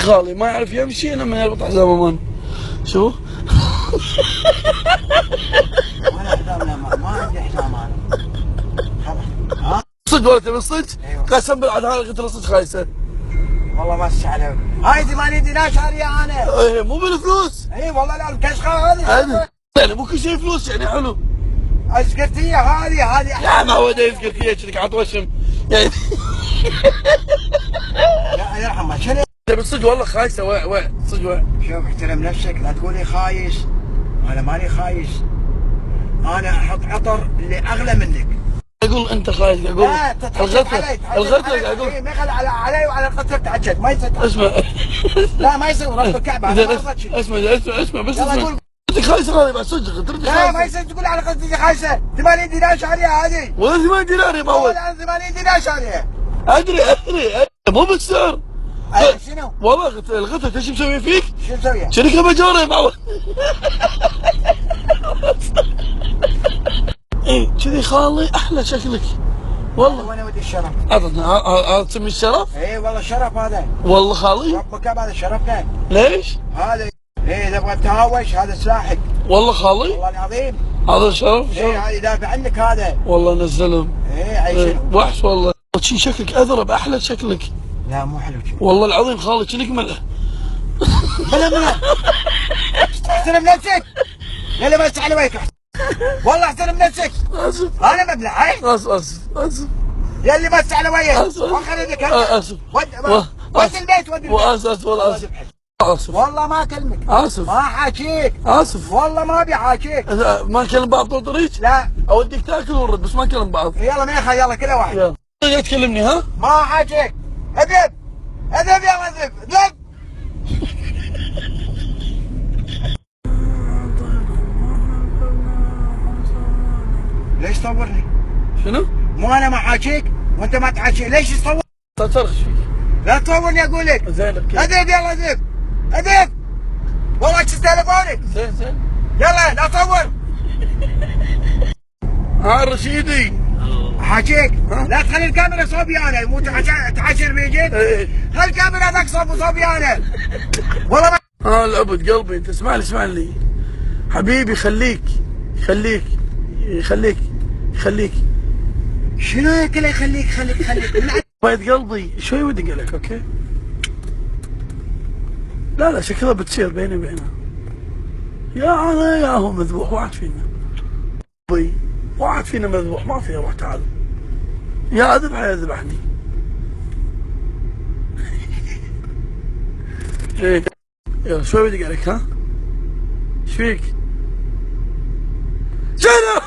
خالي ما يعرف يمشي لما يربط حزام امان. شو؟ ولا حزام لا ما عندي حزام انا. ها؟ صدق ولا تبي صدق؟ ايوه قسم بالله هذا قلت له صدق خايسه. والله ما عليه. هاي 8 دينار شاريها انا. ايه مو بالفلوس. اي والله لا الكشخه هذه. يعني مو كل شيء فلوس يعني حلو. اسكتيه هذه لا ما هو ده يسكت فيها كذا عط وشم يعني. لا يرحمه شنو؟ تبي صدق والله خايسه وع صدق وع. شوف احترم نفسك لا تقولي خايس. انا ماني خايس. انا احط عطر اللي اغلى منك. اقول انت خايس اقول لا تتحجج علي. الغث اقول ما يخلى علي وعلى القطر تحجج ما يصير. اسمع. لا ما يصير رب الكعبه. اسمع بس يلا اسمع. قول. انت خايسه هذه بس صدق تردي لا ما خايسه. يصير تقول على قصدي خايسه. 80 دينار شاريها هذه. ولا 8 دينار يا معود. والله 80 دينار شاريها. ادري مو بالسعر. شنو؟ والله الغث ايش مسوي فيك؟ شو مسوي؟ شركه بجاره يا معود. ايه كذي خالي احلى شكلك والله. وين ودي الشرف؟ هذا تسمي الشرف؟ اي والله شرف هذا. والله خالي. ربك هذا شرفنا. ليش؟ هذا ايه تبغى تهاوش هذا سلاحك. والله خالي. والله العظيم. هذا شرف. ايه هذا يدافع عنك هذا. والله نزلهم. ايه عيش. وحش والله. شي شكلك اذرب احلى شكلك. لا مو حلو شي. والله العظيم خالي كأنك ملأ. بلا احترم نفسك. يلا ما تسعى ويك. والله احترم نفسك. اسف. انا مبلع هاي. اسف. يلي ما تسعى ويك. اسف. وخليك اسف. ود البيت ود البيت. واسف والله اسف. والله ما اكلمك. اسف. ما حاكيك. اسف. والله ما ابي حاكيك. ما نكلم بعض طول طريق؟ لا اوديك تاكل ونرد بس ما نكلم بعض. يلا ميخا يلا كل واحد. يلا لا تكلمني ها؟ ما حاكيك. اذهب يا اذهب. ليش تصورني؟ شنو؟ مو انا ما حاكيك وانت ما تحاكي ليش تصور؟ تصرخ فيك. لا تصورني اقول لك. زين اذهب يلا اذهب. والله اكس تليفونك. زين. يلا لا تصور. ها رشيدي. حاكيك لا تخلي الكاميرا صوبي انا مو تحشر بيجيك. خلي الكاميرا ذاك صوبي انا. والله ما العبد قلبي انت اسمع لي حبيبي خليك. شنو هيك اللي يخليك بيت قلبي شوي ودي اقول لك اوكي. لا شكلها بتصير بيني وبينها. يا انا يا هو مذبوح واحد فينا مذبوح ما فيها روح تعال. يا اذبحه يا ذبحني. ايه يلا شوي ودي اقول لك ها. ايش فيك؟ شنو؟